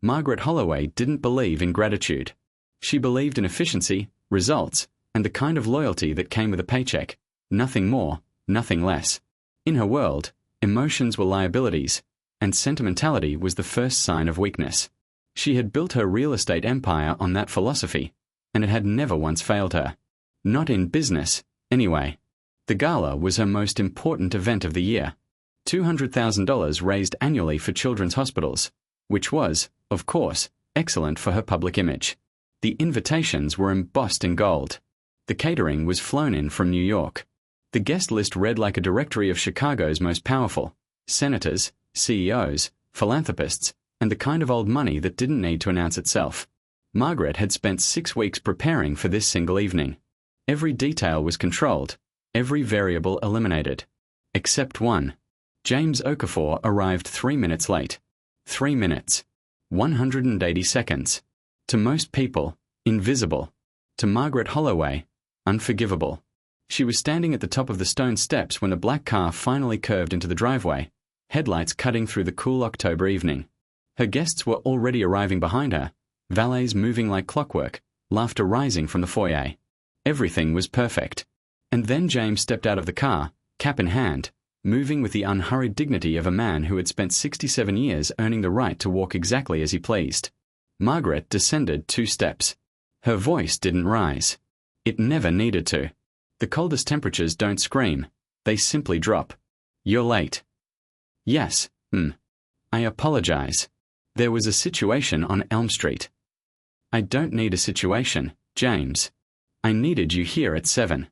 Margaret Holloway didn't believe in gratitude. She believed in efficiency, results, and the kind of loyalty that came with a paycheck. Nothing more, nothing less. In her world, emotions were liabilities, and sentimentality was the first sign of weakness. She had built her real estate empire on that philosophy, and it had never once failed her. Not in business, anyway. The gala was her most important event of the year. $200,000 raised annually for children's hospitals, which was, of course, excellent for her public image. The invitations were embossed in gold. The catering was flown in from New York. The guest list read like a directory of Chicago's most powerful senators, CEOs, philanthropists, and the kind of old money that didn't need to announce itself. Margaret had spent 6 weeks preparing for this single evening. Every detail was controlled, every variable eliminated. Except one. James Okafor arrived 3 minutes late. 3 minutes. 180 seconds. To most people, invisible. To Margaret Holloway, unforgivable. She was standing at the top of the stone steps when the black car finally curved into the driveway, headlights cutting through the cool October evening. Her guests were already arriving behind her, valets moving like clockwork, laughter rising from the foyer. Everything was perfect. And then James stepped out of the car, cap in hand, moving with the unhurried dignity of a man who had spent 67 years earning the right to walk exactly as he pleased. Margaret descended 2 steps. Her voice didn't rise. It never needed to. The coldest temperatures don't scream, they simply drop. You're late. Yes, I apologize. There was a situation on Elm Street. I don't need a situation, James. I needed you here at 7.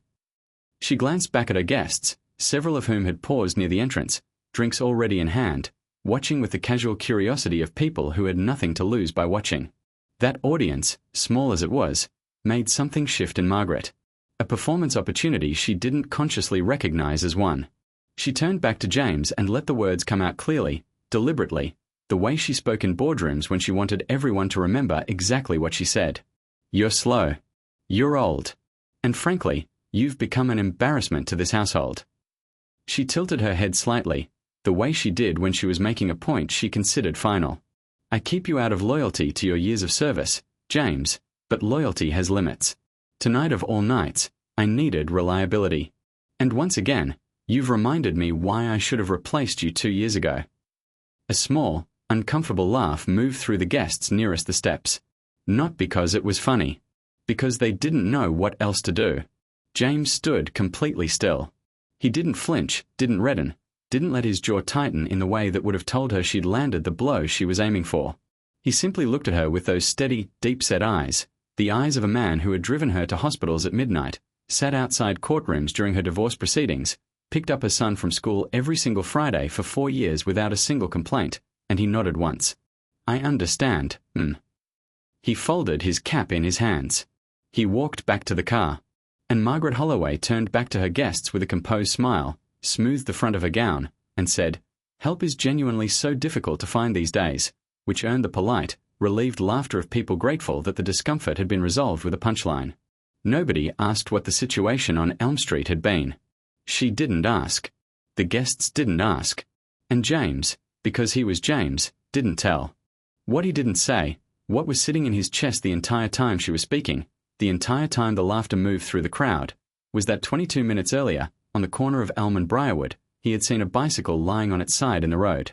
She glanced back at her guests, several of whom had paused near the entrance, drinks already in hand, watching with the casual curiosity of people who had nothing to lose by watching. That audience, small as it was, made something shift in Margaret. A performance opportunity she didn't consciously recognize as one. She turned back to James and let the words come out clearly, deliberately, the way she spoke in boardrooms when she wanted everyone to remember exactly what she said. You're slow. You're old. And frankly, you've become an embarrassment to this household. She tilted her head slightly, the way she did when she was making a point she considered final. I keep you out of loyalty to your years of service, James, but loyalty has limits. Tonight of all nights, I needed reliability. And once again, you've reminded me why I should have replaced you 2 years ago. A small, uncomfortable laugh moved through the guests nearest the steps. Not because it was funny. Because they didn't know what else to do. James stood completely still. He didn't flinch, didn't redden, didn't let his jaw tighten in the way that would have told her she'd landed the blow she was aiming for. He simply looked at her with those steady, deep-set eyes, the eyes of a man who had driven her to hospitals at midnight, sat outside courtrooms during her divorce proceedings, picked up her son from school every single Friday for 4 years without a single complaint, and he nodded once. I understand, He folded his cap in his hands. He walked back to the car. And Margaret Holloway turned back to her guests with a composed smile, smoothed the front of her gown, and said, help is genuinely so difficult to find these days, which earned the polite, relieved laughter of people grateful that the discomfort had been resolved with a punchline. Nobody asked what the situation on Elm Street had been. She didn't ask. The guests didn't ask. And James, because he was James, didn't tell. What he didn't say, what was sitting in his chest the entire time she was speaking, the entire time the laughter moved through the crowd, was that 22 minutes earlier, on the corner of Elm and Briarwood, he had seen a bicycle lying on its side in the road.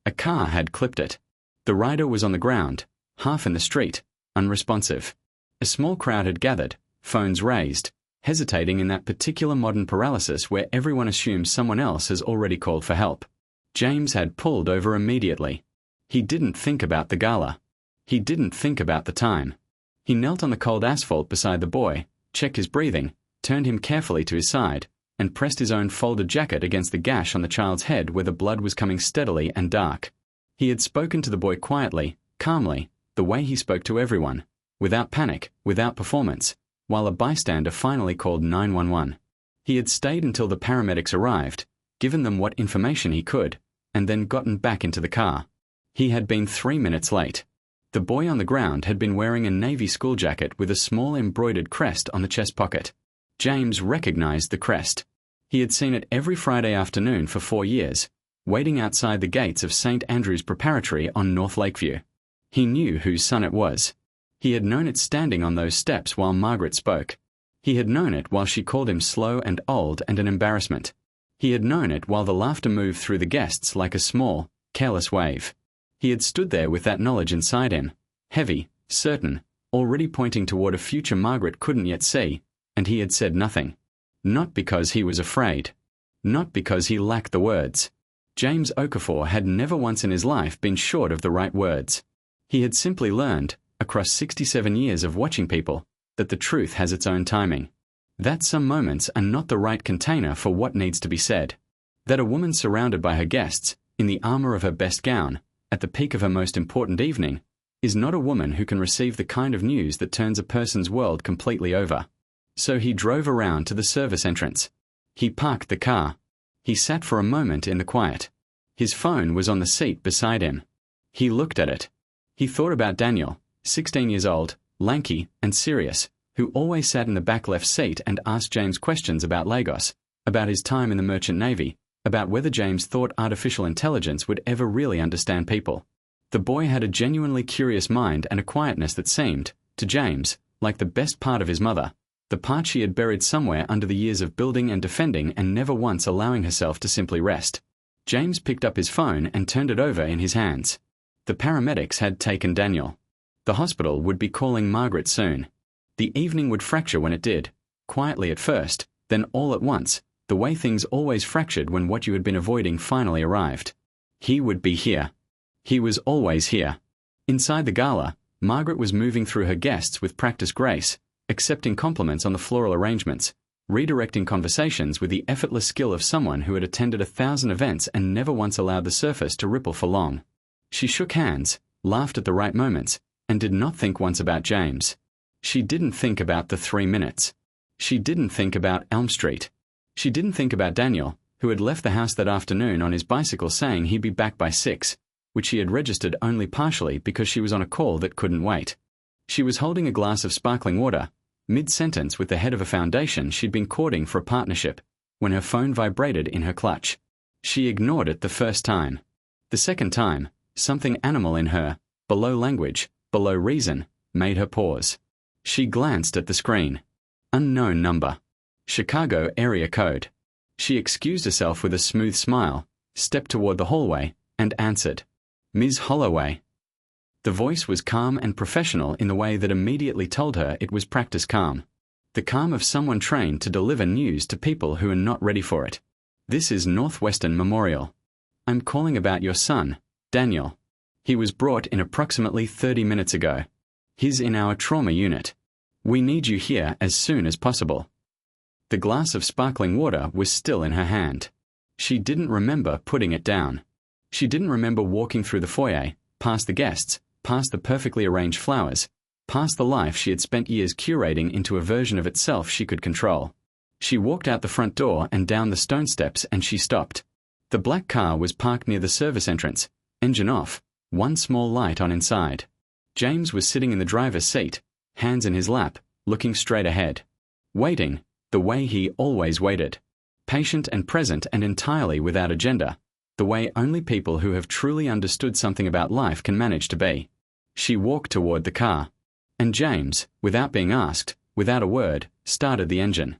A car had clipped it. The rider was on the ground, half in the street, unresponsive. A small crowd had gathered, phones raised, hesitating in that particular modern paralysis where everyone assumes someone else has already called for help. James had pulled over immediately. He didn't think about the gala. He didn't think about the time. He knelt on the cold asphalt beside the boy, checked his breathing, turned him carefully to his side, and pressed his own folded jacket against the gash on the child's head where the blood was coming steadily and dark. He had spoken to the boy quietly, calmly, the way he spoke to everyone, without panic, without performance, while a bystander finally called 911. He had stayed until the paramedics arrived, given them what information he could, and then gotten back into the car. He had been 3 minutes late. The boy on the ground had been wearing a navy school jacket with a small embroidered crest on the chest pocket. James recognized the crest. He had seen it every Friday afternoon for 4 years, waiting outside the gates of St. Andrew's Preparatory on North Lakeview. He knew whose son it was. He had known it standing on those steps while Margaret spoke. He had known it while she called him slow and old and an embarrassment. He had known it while the laughter moved through the guests like a small, careless wave. He had stood there with that knowledge inside him, heavy, certain, already pointing toward a future Margaret couldn't yet see, and he had said nothing. Not because he was afraid. Not because he lacked the words. James Okafor had never once in his life been short of the right words. He had simply learned, across 67 years of watching people, that the truth has its own timing. That some moments are not the right container for what needs to be said. That a woman surrounded by her guests, in the armor of her best gown, at the peak of her most important evening, is not a woman who can receive the kind of news that turns a person's world completely over. So he drove around to the service entrance. He parked the car. He sat for a moment in the quiet. His phone was on the seat beside him. He looked at it. He thought about Daniel, 16 years old, lanky and serious, who always sat in the back left seat and asked James questions about Lagos, about his time in the Merchant Navy, about whether James thought artificial intelligence would ever really understand people. The boy had a genuinely curious mind and a quietness that seemed, to James, like the best part of his mother, the part she had buried somewhere under the years of building and defending and never once allowing herself to simply rest. James picked up his phone and turned it over in his hands. The paramedics had taken Daniel. The hospital would be calling Margaret soon. The evening would fracture when it did, quietly at first, then all at once, the way things always fractured when what you had been avoiding finally arrived. He would be here. He was always here. Inside the gala, Margaret was moving through her guests with practiced grace, accepting compliments on the floral arrangements, redirecting conversations with the effortless skill of someone who had attended 1,000 events and never once allowed the surface to ripple for long. She shook hands, laughed at the right moments, and did not think once about James. She didn't think about the 3 minutes. She didn't think about Elm Street. She didn't think about Daniel, who had left the house that afternoon on his bicycle saying he'd be back by 6, which she had registered only partially because she was on a call that couldn't wait. She was holding a glass of sparkling water, mid-sentence with the head of a foundation she'd been courting for a partnership, when her phone vibrated in her clutch. She ignored it the first time. The second time, something animal in her, below language, below reason, made her pause. She glanced at the screen. Unknown number. Chicago area code. She excused herself with a smooth smile, stepped toward the hallway, and answered. Ms. Holloway. The voice was calm and professional in the way that immediately told her it was practice calm. The calm of someone trained to deliver news to people who are not ready for it. This is Northwestern Memorial. I'm calling about your son, Daniel. He was brought in approximately 30 minutes ago. He's in our trauma unit. We need you here as soon as possible. The glass of sparkling water was still in her hand. She didn't remember putting it down. She didn't remember walking through the foyer, past the guests, past the perfectly arranged flowers, past the life she had spent years curating into a version of itself she could control. She walked out the front door and down the stone steps and she stopped. The black car was parked near the service entrance, engine off, one small light on inside. James was sitting in the driver's seat, hands in his lap, looking straight ahead. Waiting, the way he always waited. Patient and present and entirely without agenda, the way only people who have truly understood something about life can manage to be. She walked toward the car. And James, without being asked, without a word, started the engine.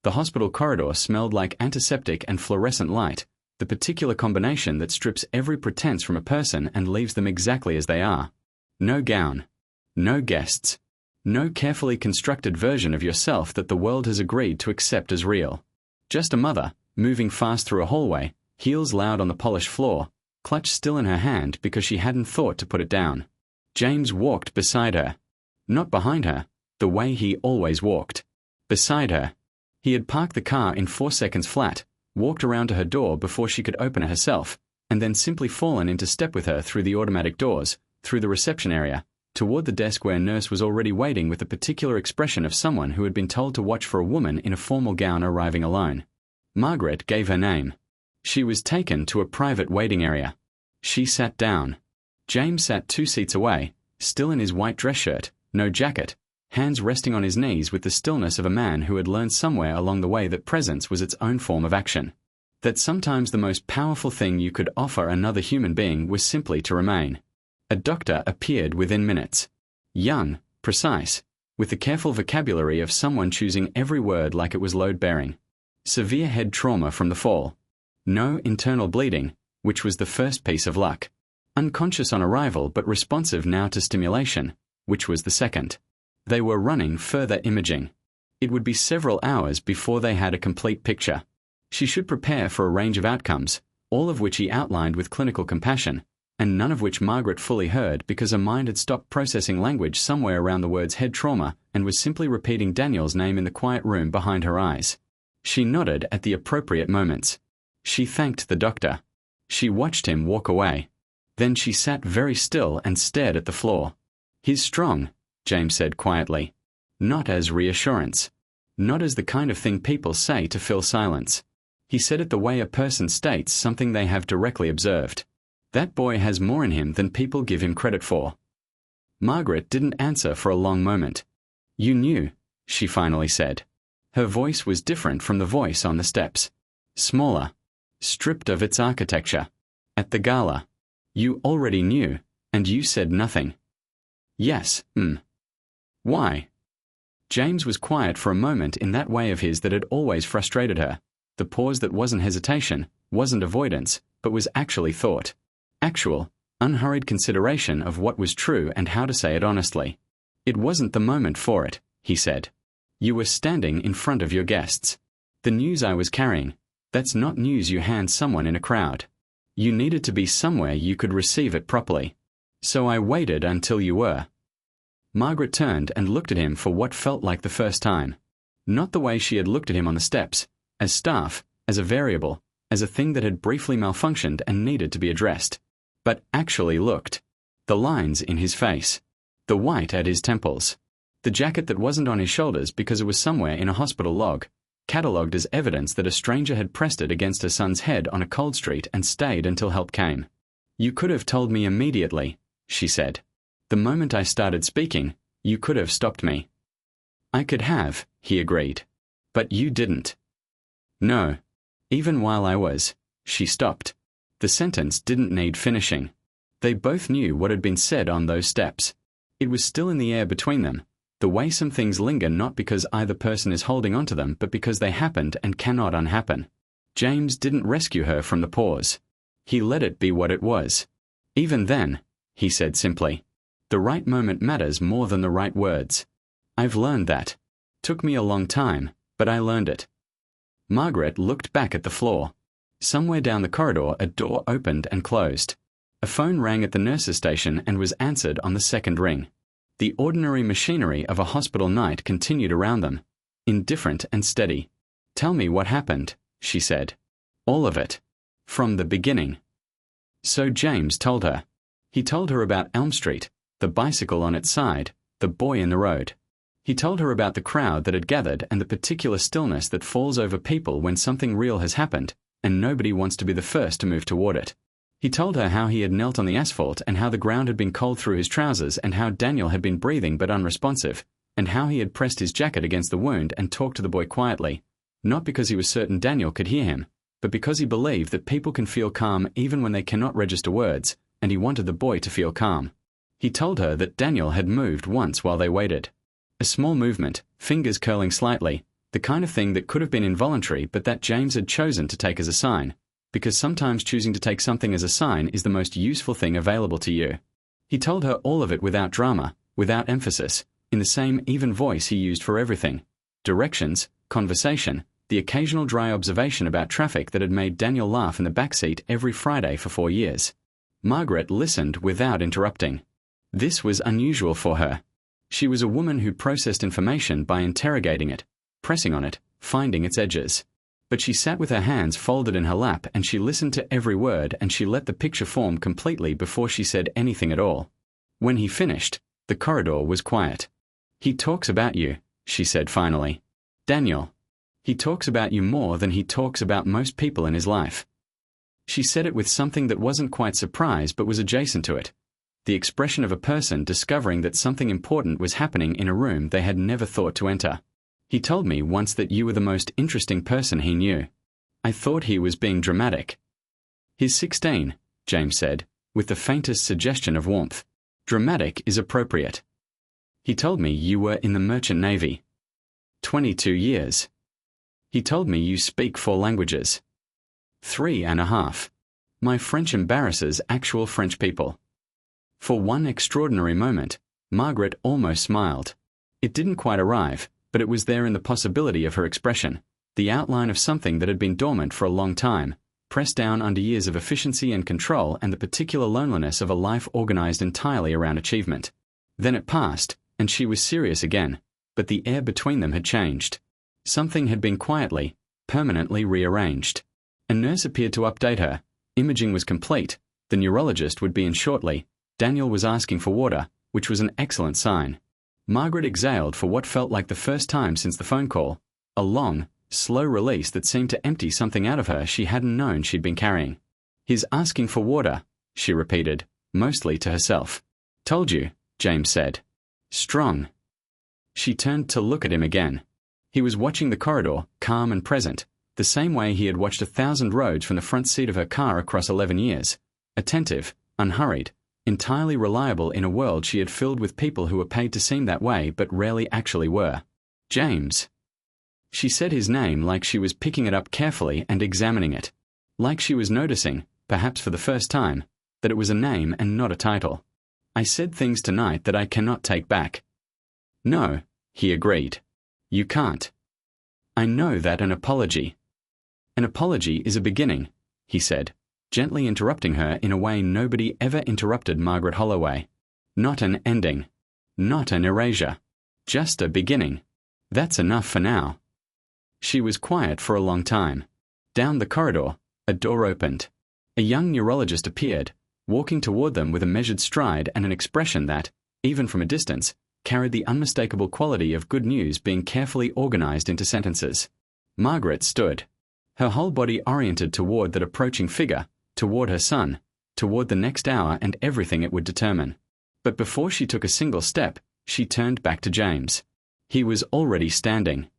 The hospital corridor smelled like antiseptic and fluorescent light, the particular combination that strips every pretense from a person and leaves them exactly as they are. No gown. No guests. No carefully constructed version of yourself that the world has agreed to accept as real. Just a mother, moving fast through a hallway, heels loud on the polished floor, clutch still in her hand because she hadn't thought to put it down. James walked beside her. Not behind her, the way he always walked. Beside her. He had parked the car in 4 seconds flat, walked around to her door before she could open it herself, and then simply fallen into step with her through the automatic doors, through the reception area, toward the desk where a nurse was already waiting with the particular expression of someone who had been told to watch for a woman in a formal gown arriving alone. Margaret gave her name. She was taken to a private waiting area. She sat down. James sat 2 seats away, still in his white dress shirt, no jacket, hands resting on his knees with the stillness of a man who had learned somewhere along the way that presence was its own form of action. That sometimes the most powerful thing you could offer another human being was simply to remain. A doctor appeared within minutes. Young, precise, with the careful vocabulary of someone choosing every word like it was load-bearing. Severe head trauma from the fall. No internal bleeding, which was the first piece of luck. Unconscious on arrival but responsive now to stimulation, which was the second. They were running further imaging. It would be several hours before they had a complete picture. She should prepare for a range of outcomes, all of which he outlined with clinical compassion, and none of which Margaret fully heard because her mind had stopped processing language somewhere around the words head trauma and was simply repeating Daniel's name in the quiet room behind her eyes. She nodded at the appropriate moments. She thanked the doctor. She watched him walk away. Then she sat very still and stared at the floor. "He's strong," James said quietly. Not as reassurance. Not as the kind of thing people say to fill silence. He said it the way a person states something they have directly observed. That boy has more in him than people give him credit for. Margaret didn't answer for a long moment. "You knew," she finally said. Her voice was different from the voice on the steps. Smaller. Stripped of its architecture. At the gala. "You already knew, and you said nothing." "Yes, Why?" James was quiet for a moment in that way of his that had always frustrated her. The pause that wasn't hesitation, wasn't avoidance, but was actually thought. Actual, unhurried consideration of what was true and how to say it honestly. "It wasn't the moment for it," he said. "You were standing in front of your guests. The news I was carrying, that's not news you hand someone in a crowd. You needed to be somewhere you could receive it properly. So I waited until you were." Margaret turned and looked at him for what felt like the first time. Not the way she had looked at him on the steps, as staff, as a variable, as a thing that had briefly malfunctioned and needed to be addressed, but actually looked. The lines in his face. The white at his temples. The jacket that wasn't on his shoulders because it was somewhere in a hospital log, catalogued as evidence that a stranger had pressed it against her son's head on a cold street and stayed until help came. "You could have told me immediately," she said. "The moment I started speaking, you could have stopped me." "I could have," he agreed. "But you didn't." "No. Even while I was." She stopped. The sentence didn't need finishing. They both knew what had been said on those steps. It was still in the air between them, the way some things linger not because either person is holding onto them but because they happened and cannot unhappen. James didn't rescue her from the pause. He let it be what it was. "Even then," he said simply, "the right moment matters more than the right words. I've learned that. Took me a long time, but I learned it." Margaret looked back at the floor. Somewhere down the corridor a door opened and closed. A phone rang at the nurse's station and was answered on the second ring. The ordinary machinery of a hospital night continued around them, indifferent and steady. "Tell me what happened," she said. "All of it. From the beginning." So James told her. He told her about Elm Street, the bicycle on its side, the boy in the road. He told her about the crowd that had gathered and the particular stillness that falls over people when something real has happened, and nobody wants to be the first to move toward it. He told her how he had knelt on the asphalt and how the ground had been cold through his trousers and how Daniel had been breathing but unresponsive, and how he had pressed his jacket against the wound and talked to the boy quietly, not because he was certain Daniel could hear him, but because he believed that people can feel calm even when they cannot register words, and he wanted the boy to feel calm. He told her that Daniel had moved once while they waited. A small movement, fingers curling slightly, the kind of thing that could have been involuntary but that James had chosen to take as a sign, because sometimes choosing to take something as a sign is the most useful thing available to you. He told her all of it without drama, without emphasis, in the same even voice he used for everything. Directions, conversation, the occasional dry observation about traffic that had made Daniel laugh in the back seat every Friday for 4 years. Margaret listened without interrupting. This was unusual for her. She was a woman who processed information by interrogating it, pressing on it, finding its edges. But she sat with her hands folded in her lap and she listened to every word and she let the picture form completely before she said anything at all. When he finished, the corridor was quiet. "He talks about you," she said finally. "Daniel. He talks about you more than he talks about most people in his life." She said it with something that wasn't quite surprise but was adjacent to it. The expression of a person discovering that something important was happening in a room they had never thought to enter. "He told me once that you were the most interesting person he knew. I thought he was being dramatic." "He's 16, James said. with the faintest suggestion of warmth. Dramatic is appropriate. He told me you were in the Merchant Navy. 22 years. He told me you speak 4 languages. 3.5. My French embarrasses actual French people. For one extraordinary moment, Margaret almost smiled. It didn't quite arrive, but it was there in the possibility of her expression, the outline of something that had been dormant for a long time, pressed down under years of efficiency and control and the particular loneliness of a life organized entirely around achievement. Then it passed, and she was serious again, but the air between them had changed. Something had been quietly, permanently rearranged. A nurse appeared to update her. Imaging was complete. The neurologist would be in shortly. Daniel was asking for water, which was an excellent sign. Margaret exhaled for what felt like the first time since the phone call. A long, slow release that seemed to empty something out of her she hadn't known she'd been carrying. He's asking for water, she repeated, mostly to herself. Told you, James said. Strong. She turned to look at him again. He was watching the corridor, calm and present, the same way he had watched 1,000 roads from the front seat of her car across 11 years. Attentive, unhurried, entirely reliable in a world she had filled with people who were paid to seem that way but rarely actually were. James. She said his name like she was picking it up carefully and examining it. Like she was noticing, perhaps for the first time, that it was a name and not a title. I said things tonight that I cannot take back. No, he agreed. You can't. I know that an apology. An apology is a beginning, he said, gently interrupting her in a way nobody ever interrupted Margaret Holloway. Not an ending. Not an erasure. Just a beginning. That's enough for now. She was quiet for a long time. Down the corridor, a door opened. A young neurologist appeared, walking toward them with a measured stride and an expression that, even from a distance, carried the unmistakable quality of good news being carefully organized into sentences. Margaret stood, her whole body oriented toward that approaching figure, toward her son, toward the next hour and everything it would determine. But before she took a single step, she turned back to James. He was already standing.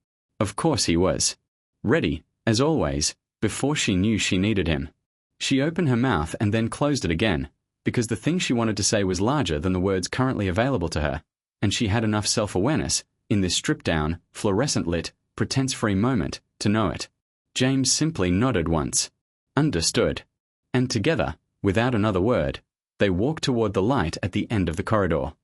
Of course he was. Ready, as always, before she knew she needed him. She opened her mouth and then closed it again, because the thing she wanted to say was larger than the words currently available to her, and she had enough self-awareness, in this stripped-down, fluorescent-lit, pretense-free moment, to know it. James simply nodded once. Understood. And together, without another word, they walked toward the light at the end of the corridor.